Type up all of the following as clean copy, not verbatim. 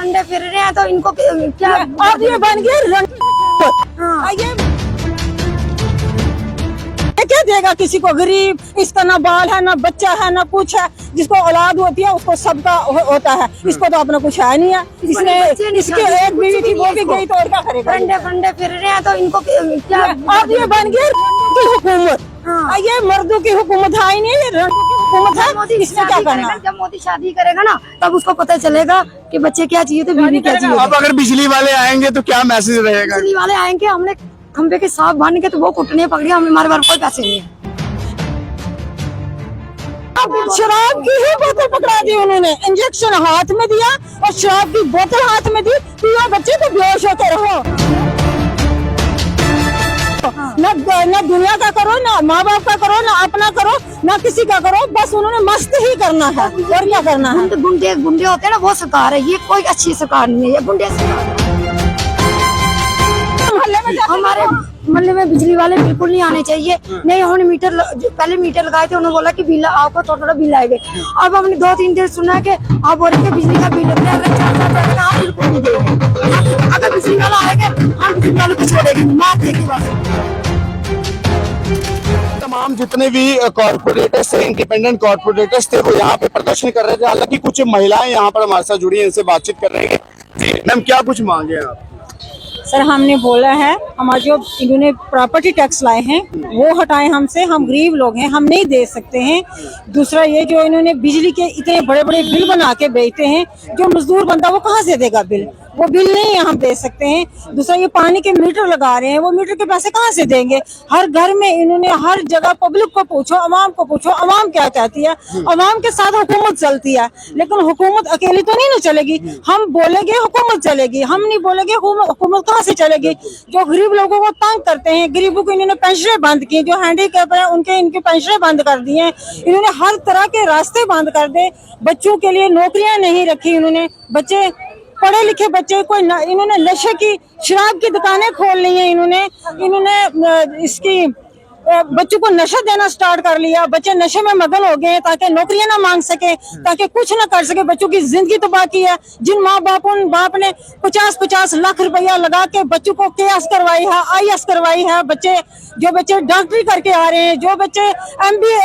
फंडे फिर रहे हैं तो इनको क्या अब ये बन गए क्या देगा किसी को? गरीब, इसका ना बाल है ना बच्चा है ना कुछ है। जिसको औलाद होती है उसको सबका होता है, इसको तो अपना कुछ है नहीं है। इसने इसके एक बीवी थी वो भी गई तो और क्या करेगा? फंडे फंडे फिर रहे हैं तो इनको क्या अब ये बन गई की हुकूमत। ये मर्दों की हुकूमत है ही नहीं, ये हुकूमत है। मोदी इसमें क्या करना? जब मोदी शादी करेगा ना तब उसको पता चलेगा कि बच्चे क्या चाहिए तो बीवी क्या चाहिए। अब अगर बिजली वाले आएंगे तो क्या मैसेज रहेगा? बिजली वाले आएंगे, हमने खंबे के सांप बांध के तो वो कुटने पकड़िया, हमारे बार कोई पैसे नहीं है। शराब की ही बोतल पकड़ा दी उन्होंने, इंजेक्शन हाथ में दिया और शराब की बोतल हाथ में दी। पियो बच्चे तो बेहोश होते रहो। न दुनिया का करो, ना माँ बाप का करो, ना अपना करो, ना किसी का करो। बस उन्होंने मस्त ही करना है और क्या करना है। गुंडे गुंडे होते हैं ना, वो सरकार है। ये कोई अच्छी सरकार नहीं है, ये गुंडे सरकार। हमारे मोहल्ले में बिजली वाले बिल्कुल नहीं आने चाहिए। नहीं, उन्होंने मीटर पहले मीटर लगाए थे, उन्होंने बोला कि बिल आपको थोड़ा बिल आएगा। अब हमने 2-3 दिन सुना कि आप बोल रहे बिजली का बिल आप बिल्कुल नहीं देंगे। अगर बिजली वाला आएगा हम बिजली वाले को छोड़ेंगे, माफ देंगे बस। तमाम जितने भी कॉर्पोरेटर्स थे, इंडिपेंडेंट कॉर्पोरेटर्स थे, वो यहाँ पे प्रदर्शन कर रहे थे। हालांकि कुछ महिलाएं यहाँ पर हमारे साथ जुड़ी हैं, इनसे बातचीत कर रहे हैं। मैम क्या कुछ मांगे आप? सर हमने बोला है हमारे जो इन्होंने प्रॉपर्टी टैक्स लाए हैं वो हटाएं हमसे, हम गरीब लोग हैं, हम नहीं दे सकते हैं। दूसरा ये जो इन्होंने बिजली के इतने बड़े बड़े बिल बना के बेचते हैं, जो मजदूर बंदा वो कहाँ से देगा बिल? वो बिल नहीं हम दे सकते हैं। दूसरा ये पानी के मीटर लगा रहे हैं, वो मीटर के पैसे कहाँ से देंगे? हर घर में इन्होंने हर जगह पब्लिक को पूछो, अवाम को पूछो, अवाम क्या चाहती है। अवाम के साथ हुकूमत चलती है, लेकिन हुकूमत अकेली तो नहीं ना चलेगी। हम बोलेंगे हुकूमत चलेगी, हम नहीं बोलेंगे हुकूमत कहाँ से चलेगी? जो गरीब लोगों को तंग करते हैं, गरीबों को इन्होंने पेंशनें बंद की, जो हैंडीकैप है उनके इनके पेंशनें बंद कर दी हैं। इन्होंने हर तरह के रास्ते बंद कर दे। बच्चों के लिए नौकरियां नहीं रखी इन्होंने। बच्चे पढ़े लिखे बच्चे कोई इन्होंने नशे की शराब की दुकानें खोल ली हैं। इन्होंने इसकी बच्चों को नशा देना स्टार्ट कर लिया। बच्चे नशे में मगन हो गए ताकि नौकरियां ना मांग सके, ताकि कुछ ना कर सके। बच्चों की जिंदगी तबाह की है। जिन माँ बाप ने 50-50 लाख रुपया लगा के बच्चों को केएस करवाई है, IAS करवाई है। जो बच्चे डॉक्टरी करके आ रहे हैं, जो बच्चे MBA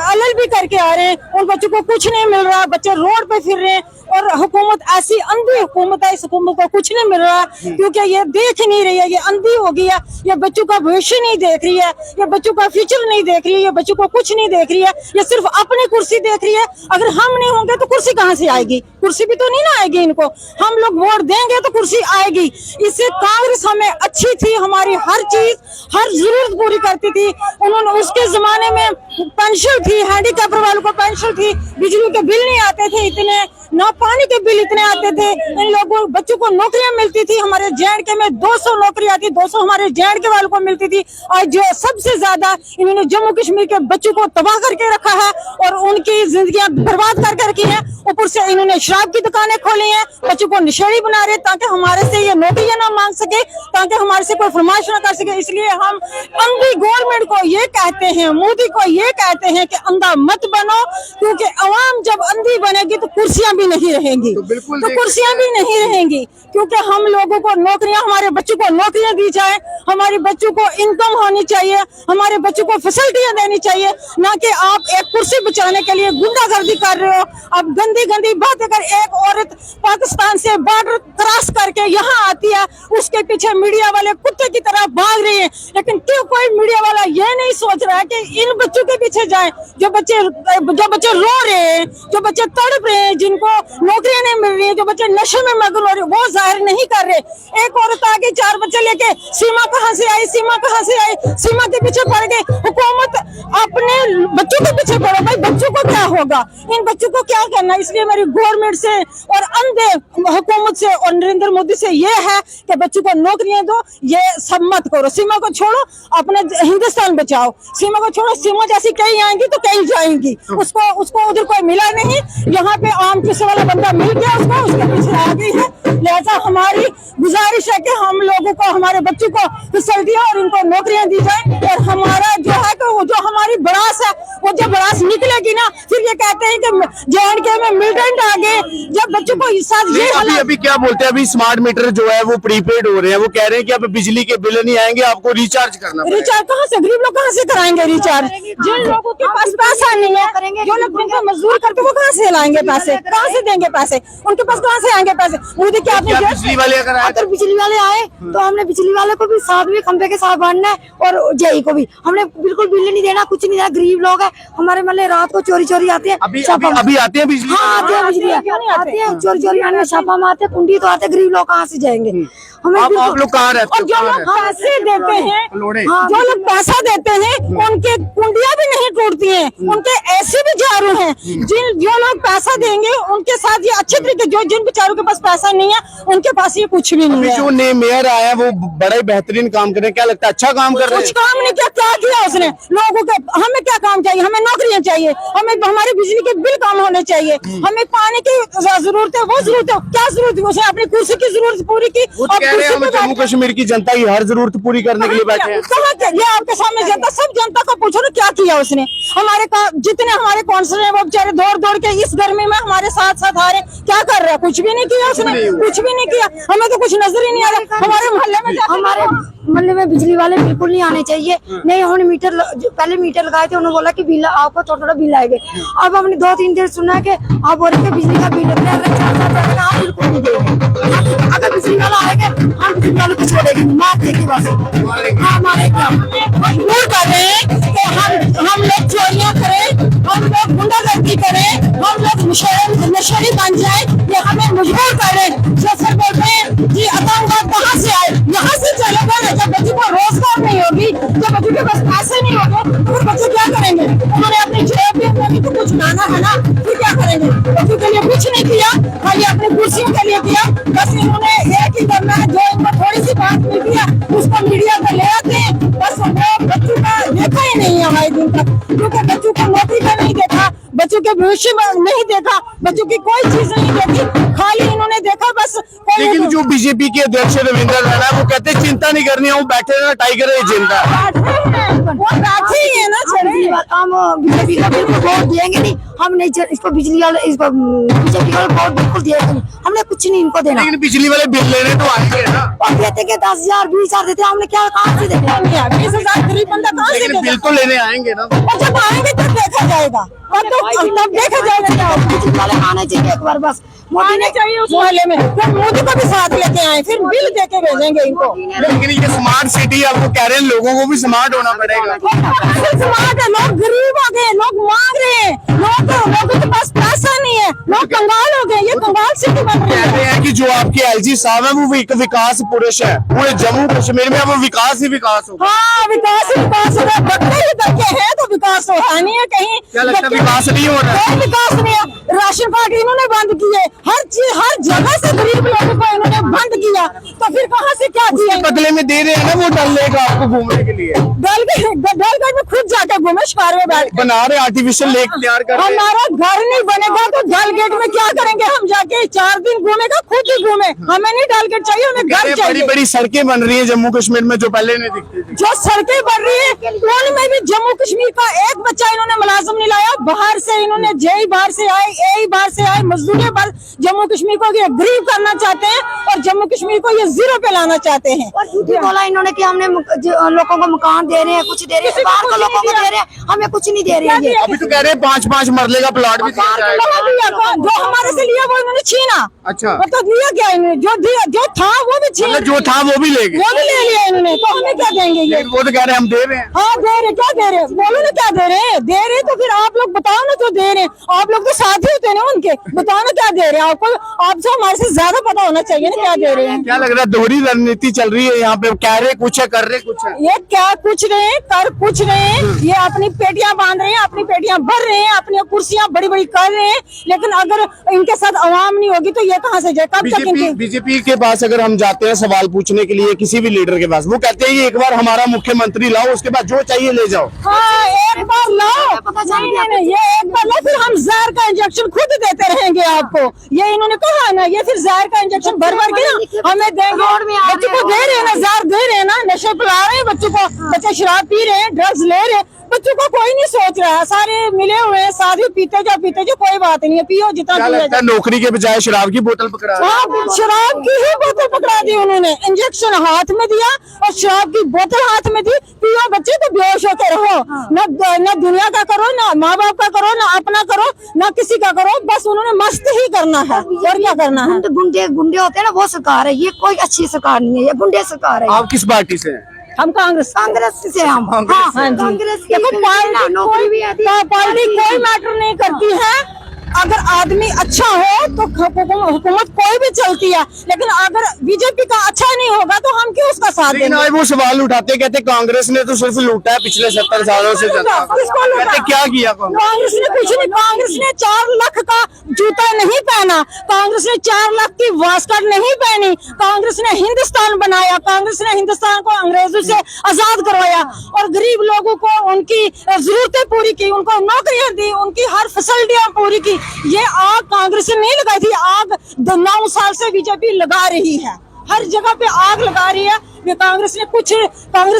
LLB करके आ रहे हैं, उन बच्चों को कुछ नहीं मिल रहा। बच्चे रोड पे फिर रहे हैं और हुकूमत ऐसी अंधी हुकूमत है, इस हुकूमत को कुछ नहीं मिल रहा क्योंकि ये देख नहीं रही है, ये अंधी हो गई है। ये बच्चों का भविष्य नहीं देख रही है, ये बच्चों का फ्यूचर नहीं देख रही है, ये बच्चों को कुछ नहीं देख रही है। ये सिर्फ अपनी कुर्सी देख रही है। अगर हम नहीं होंगे तो कुर्सी कहाँ से आएगी? कुर्सी भी तो नहीं ना आएगी इनको। हम लोग वोट देंगे तो कुर्सी आएगी। इससे कांग्रेस हमें अच्छी थी, हमारी हर चीज हर जरूरत पूरी करती थी। उन्होंने उसके जमाने में पेंशन थी, हैंडीकैपर वालों को पेंशन थी, बिजली के बिल नहीं आते थे इतने, ना पानी के बिल इतने आते थे। इन लोगों बच्चों को नौकरियां मिलती थी। हमारे JNK में 200 नौकरी आती, 200 हमारे JNK वालों को मिलती थी। और जो सबसे ज्यादा इन्होंने जम्मू कश्मीर के बच्चों को तबाह करके रखा है और उनकी जिंदगियां बर्बाद करके रखी है। ऊपर से इन्होंने शराब की दुकानें खोली हैं, बच्चों को नशेड़ी बना रहे ताकि हमारे से ये नौकरियां ना मांग सके, ताकि हमारे से कोई फरमाइश ना कर सके। इसलिए हम अंधी गवर्नमेंट को ये कहते हैं, मोदी को ये कहते हैं कि अंधा मत बनो, क्योंकि अवाम जब अंधी बनेगी तो कुर्सियां भी नहीं रहेंगी, तो कुर्सियां भी नहीं रहेंगी। क्योंकि हम लोगों को नौकरियां, हमारे बच्चों को नौकरियां दी जाए, हमारे बच्चों को इनकम होनी चाहिए, हमारे बच्चों को फैसिलिटियां देनी चाहिए। ना कि आप एक कुर्सी बचाने के लिए गुंडागर्दी कर रहे हो। अब गंदी गंदी बातें कर, एक औरत पाकिस्तान से बॉर्डर क्रॉस करके यहाँ आती है, उसके पीछे मीडिया वाले कुत्ते की तरह भाग रहे हैं। लेकिन क्यों कोई मीडिया वाला ये नहीं सोच रहा है कि इन बच्चों के पीछे जाए, जो बच्चे रो रहे हैं, जो बच्चे तड़प रहे हैं, जिनको नौकरियां नहीं मिल रही है, जो बच्चे नशे में मगन हो रहे, वो जाहिर नहीं कर रहे। एक औरत आगे 4 बच्चे लेके, सीमा कहाँ से आई, सीमा कहाँ से आई, सीमा के पीछे पड़ गए। हुकूमत अपने बच्चों के पीछे पड़ो भाई, बच्चों को क्या होगा, इन बच्चों को क्या करना। इसलिए मेरी गवर्नमेंट से और अंधे हुकूमत से और नरेंद्र मोदी से ये है कि बच्चों को नौकरियां दो, ये सब मत करो। सीमा को छोड़ो, अपने हिंदुस्तान बचाओ। सीमा को छोड़ो, सीमा जैसी कहीं आएंगी तो कहीं जाएंगी। उसको उधर कोई मिला नहीं, यहाँ पे आम किसी वाला बंदा मिल गया, उसको उसके पीछे आ गई है। लिहाजा हमारी गुजारिश है कि हम लोगों को, हमारे बच्चों को फैसिलिटियां और इनको नौकरियां दी जाए। और हमारा जो है कि वो जो हमारी भड़ास है, वो जब भड़ास निकलेगी ना, फिर ये कहते हैं कि JNK में मिलिटेंट आ गए। जब बच्चों को इस साथ ये अभी क्या बोलते हैं, अभी स्मार्ट मीटर जो है वो प्रीपेड हो रहे हैं, वो कह रहे हैं कि अब बिजली के बिल नहीं आएंगे, आपको रिचार्ज करना पड़ेगा। रिचार्ज कहाँ से, गरीब लोग कहाँ से कराएंगे रिचार्ज? जिन लोगों के पास पैसा नहीं है, जो लोग जिनको मजदूर करके, वो कहाँ से लाएंगे पैसे, कहाँ से देंगे पैसे? उनके पास कहाँ से आएंगे पैसे? मुझे क्या आपने बिजली वाले अगर बिजली वाले आए तो हमने बिजली वाले को भी साथ में खंबे के साथ बांधना है, और जेई को भी हमने बिल्कुल बिल नहीं देना, कुछ नहीं देना। गरीब लोग है हमारे, मतलब रात को चोरी चोरी आते हैं। अभी आते हैं बिजली? हाँ आते हैं, बिजली आते हैं, चोरी चोरी आने छापा मारते हैं, कुंडी तो आते हैं। गरीब लोग कहाँ से जाएंगे? हमें आप लोग कहाँ रहते और जो लोग पैसे देते हैं, जो लोग पैसा देते हैं, उनके कुंडियां भी नहीं टूटती हैं, उनके ऐसे भी झाड़ू हैं। जो लोग पैसा देंगे उनके साथ ये अच्छे तरीके, जिन बेचारों के पास पैसा नहीं है उनके पास ये कुछ भी नहीं है। जो नए मेयर आए हैं वो बड़ा ही बेहतरीन काम कर रहे हैं, क्या लगता है अच्छा काम कर रहे हैं? कुछ काम नहीं किया, क्या किया उसने लोगों के? हमें क्या काम चाहिए? हमें नौकरियां चाहिए, हमें हमारे बिजली के बिल कम होने चाहिए, हमें पानी की जरूरत है, वो जरूरत है। क्या जरूरत है? उसने अपनी कुर्सी की जरूरत पूरी की। हम जम्मू कश्मीर की जनता की हर जरूरत पूरी करने के लिए बैठे हैं। कहाँ? ये आपके सामने जनता, सब जनता को पूछो ना क्या किया उसने। हमारे जितने हमारे कौंसलर हैं वो बेचारे दौड़ दौड़ के इस गर्मी में हमारे साथ साथ आ रहे, क्या कर रहे हैं? कुछ भी नहीं किया उसने, कुछ भी नहीं किया। हमें तो कुछ नजर ही नहीं आ रहा। हमारे मोहल्ले में बिजली वाले बिल्कुल नहीं आने चाहिए। नहीं उन्होंने मीटर, पहले मीटर लगाए थे, उन्होंने बोला कि बिल आपको थोड़ा बिल आएंगे। अब हमने 2-3 दिन सुना कि आप बोल रहे बिजली का बिल बिल्कुल नहीं देंगे। अगर बिजली वाला आएंगे हम बिजली वाले को छोड़ेंगे, मार देंगे बस। मजबूर कर रहे हैं कि हम लोग चोरियां करें, हम लोग गुंडागर्दी करें, हम लोग नशेड़ी बन जाए, ये हमें मजबूर कर रहे हैं। जैसे बोलते हैं कि आतंकवाद कहाँ से आए? यहाँ से चलेगा ना। जब बच्चों को रोजगार नहीं होगी, जब बच्चों के पास पैसे नहीं होंगे, तो फिर बच्चे क्या करेंगे? उन्होंने अपनी जेब में भी तो कुछ लाना है ना, फिर क्या करेंगे? बच्चों के लिए कुछ नहीं किया, खाली अपनी कुर्सियों के लिए किया। बस इन्होंने एक ही करना है, जो इनको थोड़ी सी बात मिलती है उसको मीडिया पर ले आते हैं। बस वो बच्चों का देखा ही नहीं है हमारे दिन तक, क्योंकि बच्चों को नौकरी का नहीं देखा, बच्चों के भविष्य में नहीं देखा, बच्चों की कोई चीज नहीं देखी, खाली इन्होंने देखा बस। लेकिन जो बीजेपी के अध्यक्ष रविंद्र रैना वो कहते हैं चिंता नहीं करनी है, वो बैठे रहना, टाइगर है जिंदा। वो बैठे ही है ना। हम बीजेपी का बिल्कुल वोट देंगे नहीं, हम नहीं इसको बिजली वाले, इसको बीजेपी का वोट बिल्कुल देंगे नहीं, हमने कुछ नहीं इनको देना। लेकिन बिजली वाले बिल लेने तो आएंगे ना, और देते के 10,000 20,000 देते, हमने क्या कहाँ से देते? 20,000 गरीब बंदा कहाँ से देगा? बिल तो लेने आएंगे ना। और जब आएंगे तब देखा जाएगा, तब देखा जाएगा। बिजली वाले आने चाहिए एक बार बस। मोदी ने चाहिए उस मोहल्ले में, फिर मोदी को भी साथ लेके आए, फिर बिल दे के भेजेंगे इनको। लेकिन ये स्मार्ट सिटी आपको कह रहे हैं, लोगों को भी स्मार्ट होना पड़ेगा। स्मार्ट है, लोग गरीब हो गए, लोग मांग रहे हैं, लोगों के पास पैसा नहीं है, लोग कंगाल हो गए। ये कंगाल सिटी बन रही कहते हैं कि जो आपके IG साहब है वो एक विकास पुरुष है, पूरे जम्मू कश्मीर में अब विकास ही विकास होगा। हाँ विकास ही विकास होगा, बच्चे ही बच्चे हैं तो विकास तो है नहीं है कहीं। क्या लगता है विकास नहीं हो रहा है? कोई विकास नहीं है। राशन कार्ड इन्होंने बंद किए, हर चीज हर जगह से गरीब लोगों को इन्होंने बंद किया, तो फिर कहाँ से क्या किया? बदले में दे रहे हैं ना वो डल लेक आपको घूमने के लिए, डलगढ़ में खुद जाके घूमे, शिकार में बैठ बना रहे आर्टिफिशियल लेक तैयार कर रहे हैं। हमारा घर नहीं बनेगा तो डलगेट में क्या करेंगे? हम जाके 4 दिन घूमेगा, खुद ही घूमे, हमें नहीं डलगेट चाहिए, हमें घर चाहिए। बड़ी बड़ी सड़कें बन रही है जम्मू कश्मीर में जो पहले नहीं दिखती थी। जो सड़कें बन रही है उनमें भी जम्मू कश्मीर का एक बच्चा इन्होंने मुलाजिम नहीं लाया। बाहर से इन्होंने जेई बाहर से आए, एई बाहर से आए, मजदूरी बाहर। जम्मू कश्मीर को ये गरीब करना चाहते हैं और जम्मू कश्मीर को ये 0 पे लाना चाहते हैं। और झूठी बोला इन्होंने कि हमने लोगों को मकान दे रहे हैं, कुछ दे रहे हैं, बाहर के लोगों को दे रहे हैं, हमें कुछ नहीं दे रहे हैं। अभी तो कह रहे हैं 5-5 मरले का प्लॉट भी दिया जाएगा। जो हमारे से लिया वो इन्होंने छीना। अच्छा, मतलब लिया क्या इन्होंने? जो था वो भी छीना, जो था वो भी ले गए, वो भी ले लिया इन्होंने, तो हमें क्या देंगे ये? वो तो कह रहे हैं हम दे रहे हैं। हाँ दे रहे, क्या दे रहे? बोलो ना क्या दे रहे हैं? दे रहे तो फिर आप लोग बताओ ना जो दे रहे हैं। आप लोग तो साथी होते हैं ना उनके, बताओ ना क्या दे रहे हैं? आपको आपसे हमारे से ज्यादा पता होना चाहिए ना क्या दे रहे हैं। क्या लग रहा है दोहरी रणनीति चल रही है यहाँ पे? कह रहे कुछ है, कर रहे कुछ है। ये क्या कुछ रहे हैं, कर कुछ रहे हैं। ये अपनी पेटियां बांध रहे हैं, अपनी पेटियां भर रहे हैं, अपनी कुर्सियां बड़ी बड़ी कर रहे हैं, लेकिन अगर इनके साथ आवाम नहीं होगी तो ये कहाँ से जाए? कब तक इनके? बीजेपी के पास अगर हम जाते हैं सवाल पूछने के लिए किसी भी लीडर के पास, वो कहते हैं एक बार हमारा मुख्यमंत्री लाओ, उसके बाद जो चाहिए ले जाओ। हाँ एक बार लाओ, नहीं, ये एक बार लाओ, फिर हम जहर का इंजेक्शन खुद देते रहेंगे आपको। ये इन्होंने कहा ना, ये फिर जहर का इंजेक्शन भर करके ना हमें देंगे। बच्चों को दे रहे हैं ना, जार दे रहे हैं ना, नशे पिला रहे हैं बच्चों को, बच्चे शराब पी रहे हैं, ड्रग्स ले रहे हैं, बच्चों को कोई नहीं सोच रहा है। सारे मिले हुए हैं, साथ ही पीते जो कोई बात नहीं है, पियो जितना क्या पिया लगता है नौकरी के बजाय शराब की बोतल पकड़ा है? हाँ, शराब की ही बोतल पकड़ा दी उन्होंने, इंजेक्शन हाथ में दिया और शराब की बोतल हाथ में दी, पियो बच्चे तो बेहोश होते रहो। न दुनिया का करो, ना माँ बाप का करो, ना अपना करो, ना किसी का करो, बस उन्होंने मस्त ही करना है और क्या करना है। गुंडे गुंडे होते हैं ना, वो सरकार है, ये कोई अच्छी सरकार नहीं है, ये गुंडे सरकार है। आप किस पार्टी से हैं? हम कांग्रेस से हम हाँ जी। कांग्रेस की देखो नौकरी भी आती है। पार्टी कोई मैटर नहीं करती है। अगर आदमी अच्छा हो तो हुकूमत कोई भी चलती है, लेकिन अगर बीजेपी का अच्छा नहीं होगा तो हम क्यों उसका साथ लेकिन देंगे। आज वो सवाल उठाते कहते कांग्रेस ने तो सिर्फ लूटा है पिछले 70 सालों से जनता को। किसको लूटा? कहते क्या किया कांग्रेस? कांग्रेस ने कुछ नहीं, कांग्रेस ने 4 लाख का जूता नहीं पहना, कांग्रेस ने 4 लाख की वास्कट नहीं पहनी, कांग्रेस ने हिंदुस्तान बनाया, कांग्रेस ने हिंदुस्तान को अंग्रेजों से आजाद करवाया और गरीब लोगों को उनकी जरूरतें पूरी की, उनको नौकरियां दी, उनकी हर फैसिलिटियां पूरी की। ये आग कांग्रेस ने नहीं लगाई थी, आग 9 साल से बीजेपी लगा रही है, हर जगह पे आग लगा रही है। ये कांग्रेस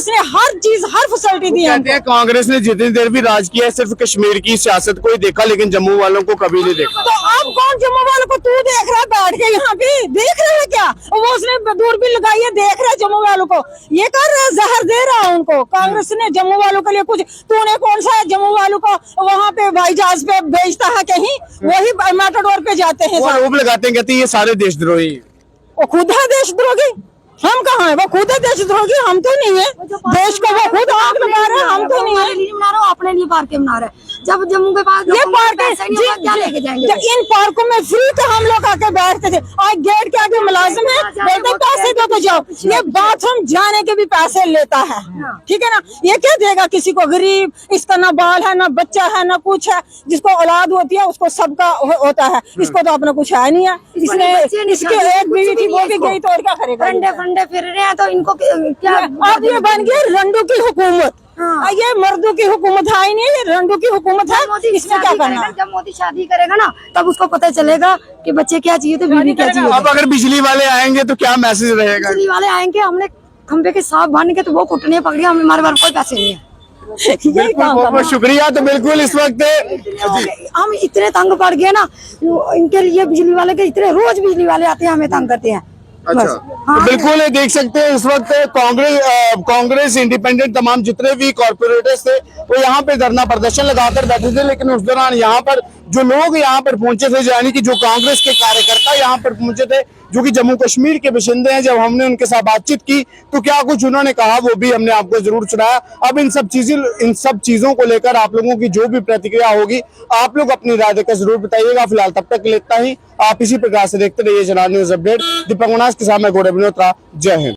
ने हर चीज, हर फैसिलिटी दी है। कहते हैं कांग्रेस ने जितनी देर भी राज किया है सिर्फ कश्मीर की सियासत को ही देखा, लेकिन जम्मू वालों को कभी नहीं देखा। तो अब कौन जम्मू वालों को तू देख रहा है बैठ के यहाँ पे, देख रहे हैं क्या? वो उसने दूरबीन लगाई है, देख रहा है जम्मू वालों को, ये कर रहा है, जहर दे रहा है उनको। कांग्रेस ने जम्मू वालों के लिए कुछ, तूने कौन सा जम्मू वालों को वहाँ पे हवाई जहाज पे भेजता है कहीं, वही मैटाडोर पे जाते हैं। वो आरोप लगाते हैं, कहते हैं ये सारे देशद्रोही हैं। वो खुद है देशद्रोही, हम कहाँ है? वो खुद है देशद्रोही, हम तो नहीं है। देश को वो खुद आग लगा रहे हैं, हम तो नहीं है। बना रहा, अपने लिए पार्कें बना रहे। जब जम्मू के पास ये पार्क क्या लेके जाएंगे? इन पार्कों में फ्री तो हम लोग आके बैठते थे, आज गेट के आगे मुलाजिम है, बोलते पैसे दो तो जाओ। ये बाथरूम जाने के भी पैसे लेता है, ठीक है ना? ये क्या देगा किसी को? गरीब, इसका ना बाल है, ना बच्चा है, ना कुछ है। जिसको औलाद होती है उसको सबका होता है, इसको तो अपना कुछ है नहीं है। इसने इसके एक बीवी थी, वो भी गई तो और क्या करेगा? फंडे फिर रहे हैं तो इनको क्या? अब ये बन गई रंडू की हुकूमत। ये मर्दों की हुकूमत है ही नहीं, ये रंडू की हुकूमत है। इसमें क्या करना है? जब मोदी शादी करेगा ना तब उसको पता चलेगा कि बच्चे क्या चाहिए तो बीवी क्या चाहिए। अब अगर बिजली वाले आएंगे तो क्या मैसेज रहेगा? बिजली वाले आएंगे, हमने खंबे के सांप बांध के तो वो कुटने पकड़े, हमारे बार कोई पैसे नहीं है। यही काम बहुत बहुत शुक्रिया। तो बिल्कुल इस वक्त हम इतने तंग पड़ गए ना, इनके लिए बिजली वाले के इतने रोज बिजली वाले आते हैं, हमें तंग करते हैं। अच्छा, तो बिल्कुल ये देख सकते हैं इस वक्त कांग्रेस इंडिपेंडेंट तमाम जितने भी कॉर्पोरेटर्स थे वो यहाँ पे धरना प्रदर्शन लगाकर बैठे थे, लेकिन उस दौरान यहाँ पर जो लोग यहाँ पर पहुंचे थे, यानी कि जो कांग्रेस के कार्यकर्ता यहाँ पर पहुंचे थे जो कि जम्मू कश्मीर के बाशिंदे हैं, जब हमने उनके साथ बातचीत की तो क्या कुछ उन्होंने कहा वो भी हमने आपको जरूर सुनाया। अब इन सब चीजों को लेकर आप लोगों की जो भी प्रतिक्रिया होगी आप लोग अपनी राय देकर जरूर बताइएगा। फिलहाल तब तक लेता ही आप इसी प्रकार से देखते रहिए जनता न्यूज अपडेट। दीपक मनास के साथ मैं गौरव विनोत्रा, जय हिंद।